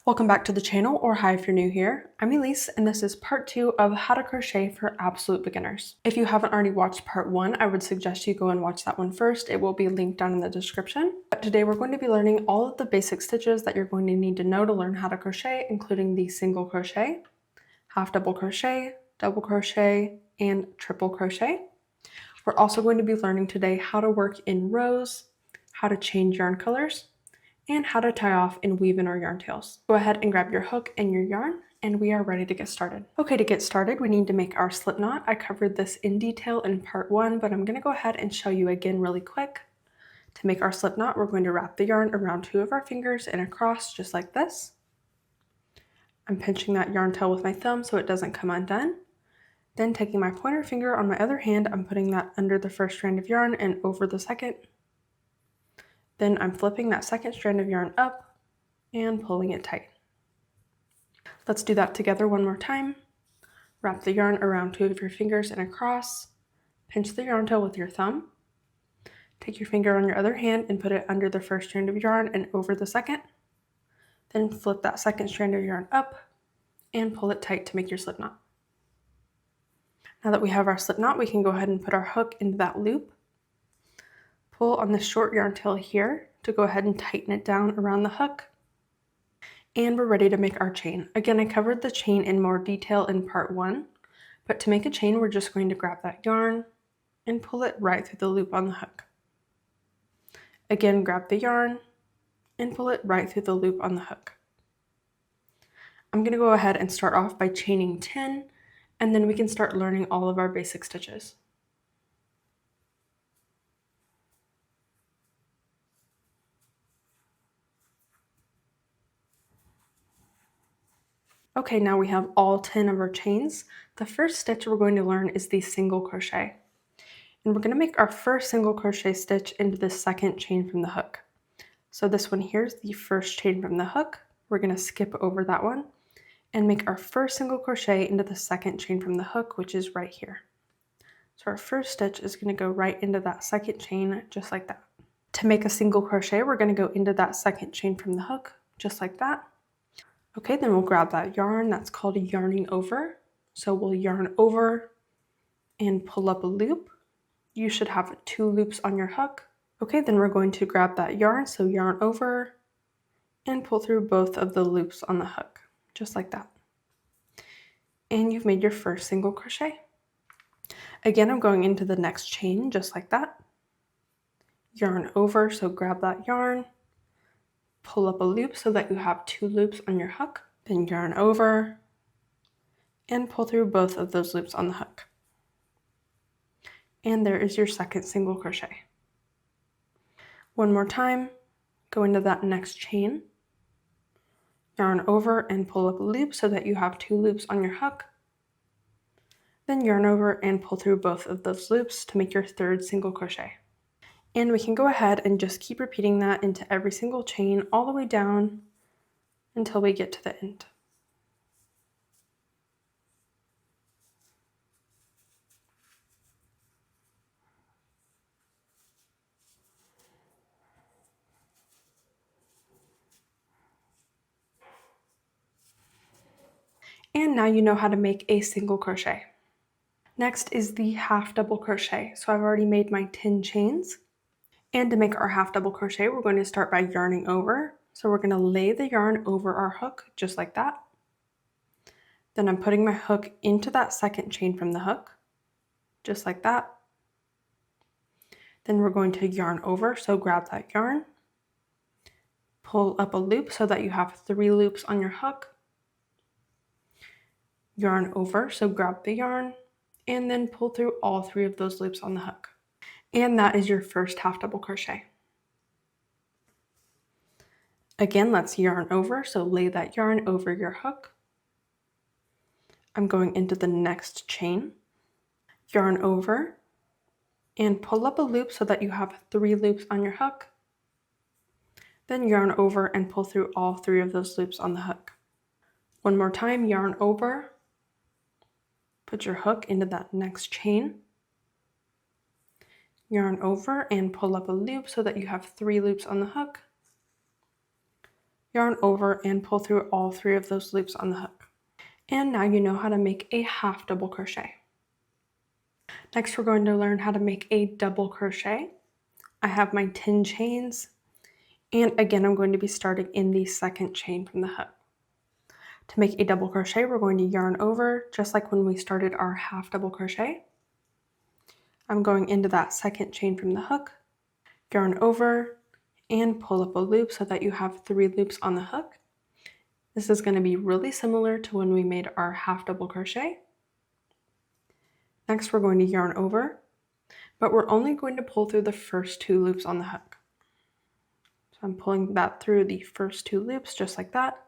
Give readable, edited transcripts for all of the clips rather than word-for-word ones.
Welcome back to the channel, or hi if you're new here. I'm Elise, and this is part 2 of how to crochet for absolute beginners. If you haven't already watched part 1, I would suggest you go and watch that one first. It will be linked down in the description. But today we're going to be learning all of the basic stitches that you're going to need to know to learn how to crochet, including the single crochet, half double crochet, double crochet, and triple crochet. We're also going to be learning today how to work in rows, how to change yarn colors, and how to tie off and weave in our yarn tails. Go ahead and grab your hook and your yarn, and we are ready to get started. Okay, to get started, we need to make our slip knot. I covered this in detail in part 1, but I'm gonna go ahead and show you again really quick. To make our slip knot, we're going to wrap the yarn around 2 of our fingers and across, just like this. I'm pinching that yarn tail with my thumb so it doesn't come undone. Then taking my pointer finger on my other hand, I'm putting that under the first strand of yarn and over the second. Then I'm flipping that second strand of yarn up and pulling it tight. Let's do that together one more time. Wrap the yarn around 2 of your fingers and across. Pinch the yarn tail with your thumb. Take your finger on your other hand and put it under the first strand of yarn and over the second. Then flip that second strand of yarn up and pull it tight to make your slip knot. Now that we have our slip knot, we can go ahead and put our hook into that loop. Pull on the short yarn tail here to go ahead and tighten it down around the hook. And we're ready to make our chain. Again, I covered the chain in more detail in part 1, but to make a chain, we're just going to grab that yarn and pull it right through the loop on the hook. Again, grab the yarn and pull it right through the loop on the hook. I'm going to go ahead and start off by chaining 10, and then we can start learning all of our basic stitches. Okay, now we have all 10 of our chains. The first stitch we're going to learn is the single crochet. And we're going to make our first single crochet stitch into the second chain from the hook. So this one here is the first chain from the hook. We're going to skip over that one and make our first single crochet into the second chain from the hook, which is right here. So our first stitch is going to go right into that second chain, just like that. To make a single crochet, we're going to go into that second chain from the hook, just like that. Okay, then we'll grab that yarn. That's called yarning over. So we'll yarn over and pull up a loop. You should have 2 loops on your hook. Okay, then we're going to grab that yarn. So yarn over and pull through both of the loops on the hook, just like that. And you've made your first single crochet. Again, I'm going into the next chain, just like that. Yarn over, so grab that yarn. Pull up a loop so that you have 2 loops on your hook, then yarn over and pull through both of those loops on the hook. And there is your second single crochet. One more time, go into that next chain, yarn over and pull up a loop so that you have 2 loops on your hook, then yarn over and pull through both of those loops to make your third single crochet. And we can go ahead and just keep repeating that into every single chain all the way down until we get to the end. And now you know how to make a single crochet. Next is the half double crochet. So I've already made my 10 chains. And to make our half double crochet, we're going to start by yarning over. So we're going to lay the yarn over our hook, just like that. Then I'm putting my hook into that second chain from the hook, just like that. Then we're going to yarn over, so grab that yarn, pull up a loop so that you have 3 loops on your hook, yarn over, so grab the yarn, and then pull through all 3 of those loops on the hook. And that is your first half double crochet. Again, let's yarn over, so lay that yarn over your hook. I'm going into the next chain, yarn over, and pull up a loop so that you have 3 loops on your hook. Then yarn over and pull through all 3 of those loops on the hook. One more time, yarn over, put your hook into that next chain, yarn over and pull up a loop so that you have 3 loops on the hook. yarn over, and pull through all 3 of those loops on the hook. And now you know how to make a half double crochet. Next, we're going to learn how to make a double crochet. I have my 10 chains, and again, I'm going to be starting in the second chain from the hook. To make a double crochet, we're going to yarn over, just like when we started our half double crochet. I'm going into that second chain from the hook, yarn over, and pull up a loop so that you have 3 loops on the hook. This is going to be really similar to when we made our half double crochet. Next, we're going to yarn over, but we're only going to pull through the first 2 loops on the hook. So I'm pulling that through the first 2 loops just like that.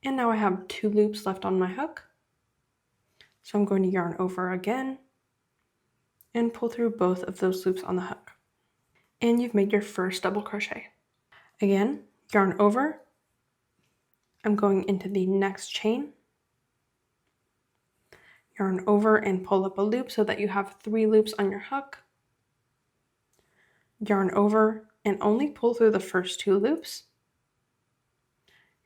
And now I have 2 loops left on my hook. So I'm going to yarn over again and pull through both of those loops on the hook. And you've made your first double crochet. Again, yarn over. I'm going into the next chain. Yarn over and pull up a loop so that you have 3 loops on your hook. Yarn over and only pull through the first 2 loops.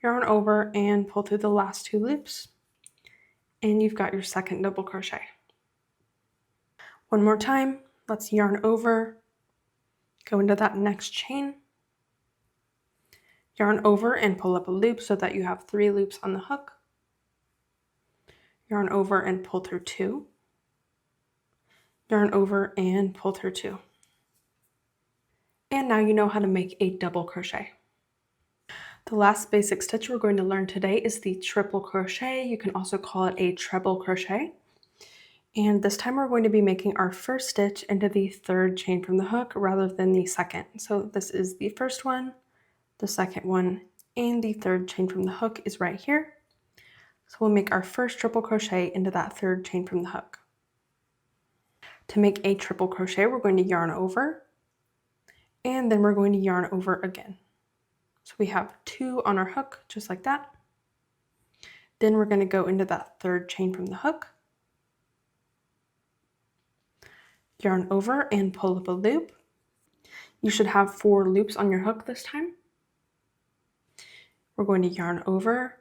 Yarn over and pull through the last 2 loops. And you've got your second double crochet. One more time, let's yarn over, go into that next chain, yarn over and pull up a loop so that you have 3 loops on the hook. Yarn over and pull through 2. Yarn over and pull through 2. And now you know how to make a double crochet. The last basic stitch we're going to learn today is the triple crochet. You can also call it a treble crochet. And this time we're going to be making our first stitch into the 3rd chain from the hook rather than the 2nd. So this is the first one, the 2nd one, and the 3rd chain from the hook is right here. So we'll make our first triple crochet into that 3rd chain from the hook. To make a triple crochet, we're going to yarn over, and then we're going to yarn over again. So we have 2 on our hook, just like that. Then we're going to go into that 3rd chain from the hook, yarn over and pull up a loop. You should have 4 loops on your hook this time. We're going to yarn over,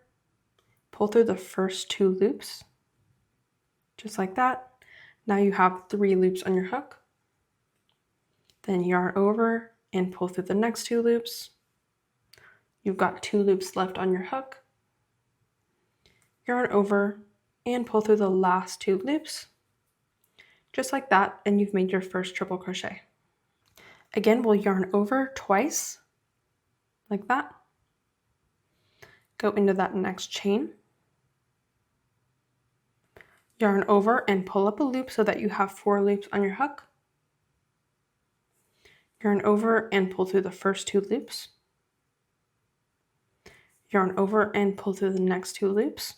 pull through the first 2 loops, just like that. Now you have 3 loops on your hook. Then yarn over and pull through the next 2 loops. You've got 2 loops left on your hook. Yarn over and pull through the last 2 loops, just like that, and you've made your first triple crochet. Again, we'll yarn over twice, like that. Go into that next chain. Yarn over and pull up a loop so that you have 4 loops on your hook. Yarn over and pull through the first 2 loops. Yarn over and pull through the next 2 loops.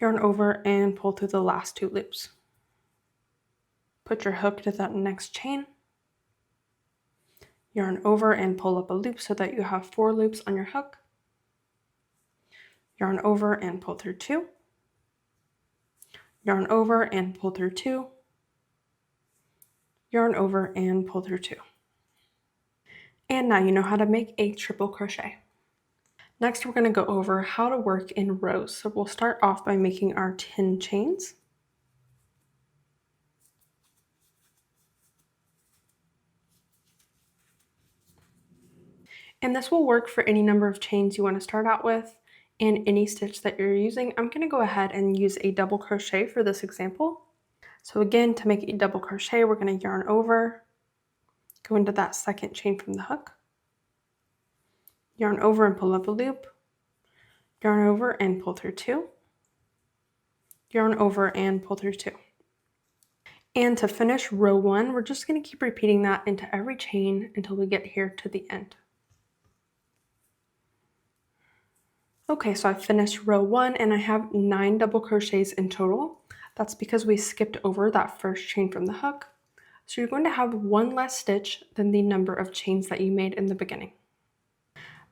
Yarn over and pull through the last 2 loops. Put your hook to that next chain. Yarn over and pull up a loop so that you have 4 loops on your hook. Yarn over and pull through 2. Yarn over and pull through 2. Yarn over and pull through 2. And now you know how to make a triple crochet. Next, we're going to go over how to work in rows. So we'll start off by making our 10 chains. And this will work for any number of chains you want to start out with and any stitch that you're using. I'm going to go ahead and use a double crochet for this example. So again, to make a double crochet, we're going to yarn over, go into that second chain from the hook, yarn over and pull up a loop, yarn over and pull through 2, yarn over and pull through 2. And to finish row 1, we're just going to keep repeating that into every chain until we get here to the end. Okay, so I finished row 1 and I have 9 double crochets in total. That's because we skipped over that first chain from the hook. So you're going to have 1 less stitch than the number of chains that you made in the beginning.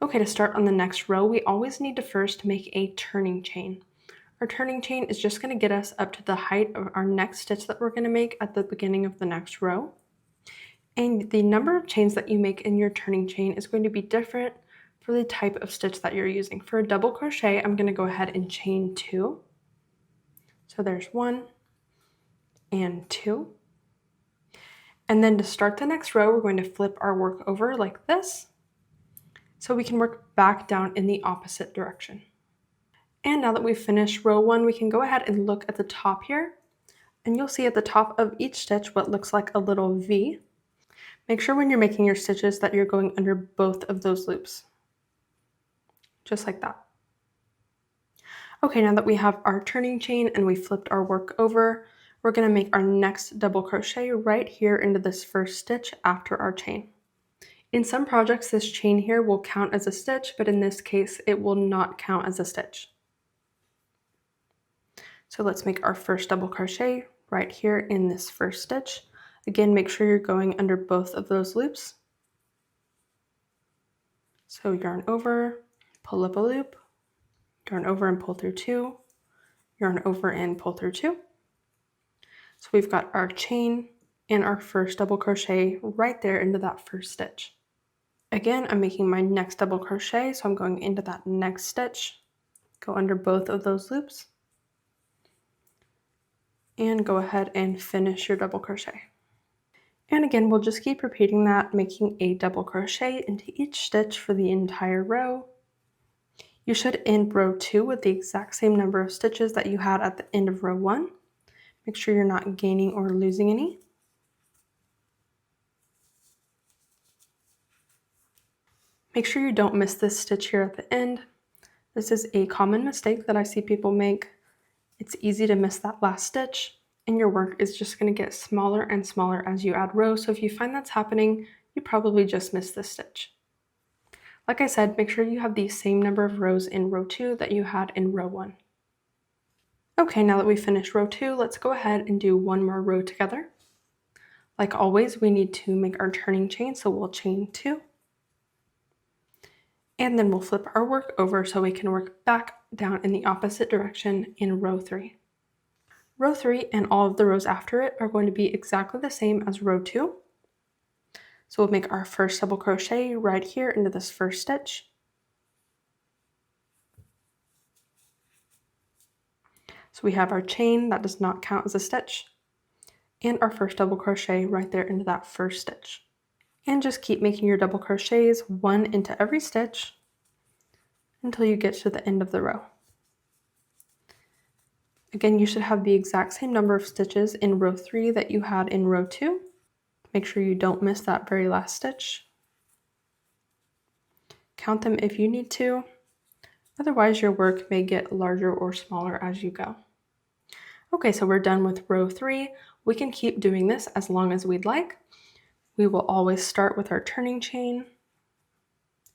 Okay, to start on the next row, we always need to first make a turning chain. Our turning chain is just going to get us up to the height of our next stitch that we're going to make at the beginning of the next row. And the number of chains that you make in your turning chain is going to be different for the type of stitch that you're using. For a double crochet, I'm going to go ahead and chain 2. So there's 1 and 2. And then to start the next row, we're going to flip our work over like this, so we can work back down in the opposite direction. And now that we've finished row 1, we can go ahead and look at the top here, and you'll see at the top of each stitch what looks like a little V. Make sure when you're making your stitches that you're going under both of those loops, just like that. Okay, now that we have our turning chain and we flipped our work over, we're going to make our next double crochet right here into this first stitch after our chain. In some projects, this chain here will count as a stitch, but in this case, it will not count as a stitch. So let's make our first double crochet right here in this first stitch. Again, make sure you're going under both of those loops. So yarn over, pull up a loop, yarn over and pull through 2, yarn over and pull through 2. So we've got our chain and our first double crochet right there into that first stitch. Again, I'm making my next double crochet, so I'm going into that next stitch, go under both of those loops, and go ahead and finish your double crochet. And again, we'll just keep repeating that, making a double crochet into each stitch for the entire row. You should end row 2 with the exact same number of stitches that you had at the end of row 1. Make sure you're not gaining or losing any. Make sure you don't miss this stitch here at the end. This is a common mistake that I see people make. It's easy to miss that last stitch, and your work is just going to get smaller and smaller as you add rows. So if you find that's happening, you probably just missed this stitch. Like I said, make sure you have the same number of rows in row 2 that you had in row 1. Okay, now that we finished row 2, let's go ahead and do one more row together. Like always, we need to make our turning chain, so we'll chain 2. And then we'll flip our work over so we can work back down in the opposite direction in row 3. Row 3 and all of the rows after it are going to be exactly the same as row 2. So we'll make our first double crochet right here into this first stitch. So we have our chain, that does not count as a stitch, and our first double crochet right there into that first stitch. And just keep making your double crochets, one into every stitch, until you get to the end of the row. Again, you should have the exact same number of stitches in row 3 that you had in row 2. Make sure you don't miss that very last stitch. Count them if you need to. Otherwise, your work may get larger or smaller as you go. Okay, so we're done with row 3. We can keep doing this as long as we'd like. We will always start with our turning chain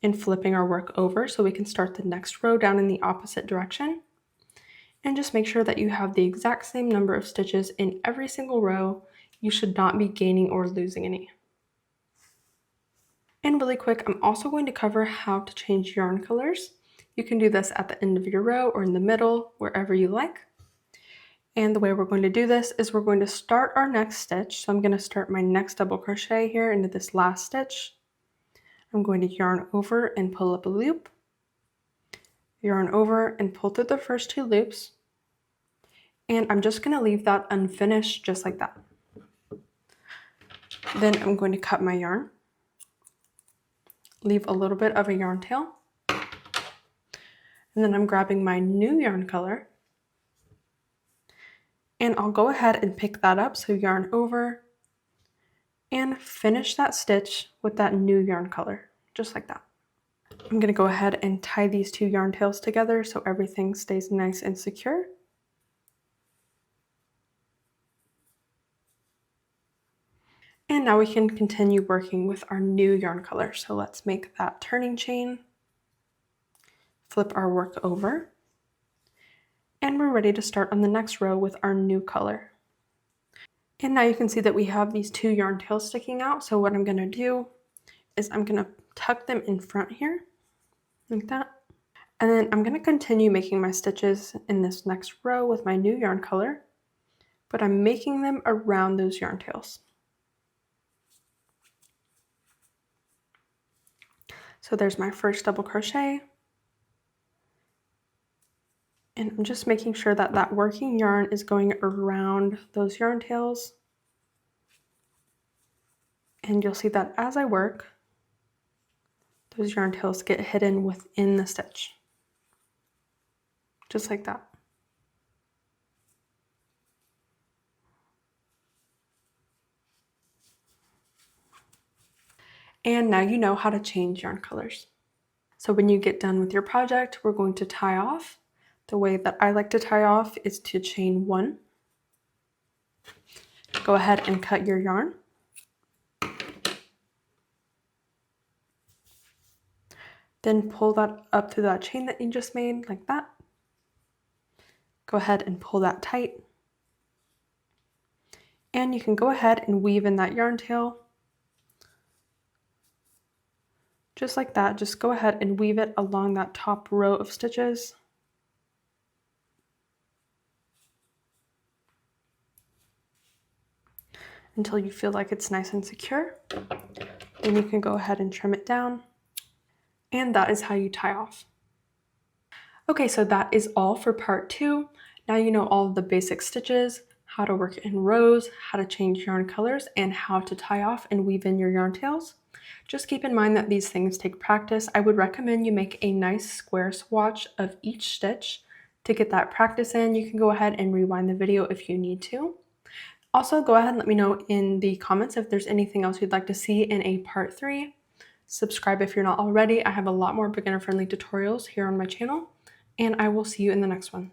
and flipping our work over so we can start the next row down in the opposite direction. And just make sure that you have the exact same number of stitches in every single row. You should not be gaining or losing any. And really quick, I'm also going to cover how to change yarn colors. You can do this at the end of your row or in the middle, wherever you like. And the way we're going to do this is we're going to start our next stitch. So I'm going to start my next double crochet here into this last stitch. I'm going to yarn over and pull up a loop. Yarn over and pull through the first 2 loops. And I'm just going to leave that unfinished just like that. Then I'm going to cut my yarn. Leave a little bit of a yarn tail. And then I'm grabbing my new yarn color. And I'll go ahead and pick that up, so yarn over and finish that stitch with that new yarn color, just like that. I'm going to go ahead and tie these 2 yarn tails together so everything stays nice and secure. And now we can continue working with our new yarn color. So let's make that turning chain, flip our work over, and we're ready to start on the next row with our new color. And now you can see that we have these 2 yarn tails sticking out. So what I'm going to do is I'm going to tuck them in front here, like that. And then I'm going to continue making my stitches in this next row with my new yarn color, but I'm making them around those yarn tails. So there's my first double crochet. And I'm just making sure that that working yarn is going around those yarn tails. And you'll see that as I work, those yarn tails get hidden within the stitch. Just like that. And now you know how to change yarn colors. So when you get done with your project, we're going to tie off. The way that I like to tie off is to chain 1. Go ahead and cut your yarn. Then pull that up through that chain that you just made, like that. Go ahead and pull that tight. And you can go ahead and weave in that yarn tail. Just like that, just go ahead and weave it along that top row of stitches. Until you feel like it's nice and secure. Then you can go ahead and trim it down. And that is how you tie off. Okay, so that is all for part 2. Now you know all of the basic stitches, how to work in rows, how to change yarn colors, and how to tie off and weave in your yarn tails. Just keep in mind that these things take practice. I would recommend you make a nice square swatch of each stitch to get that practice in. You can go ahead and rewind the video if you need to. Also, go ahead and let me know in the comments if there's anything else you'd like to see in a part 3. Subscribe if you're not already. I have a lot more beginner-friendly tutorials here on my channel, and I will see you in the next one.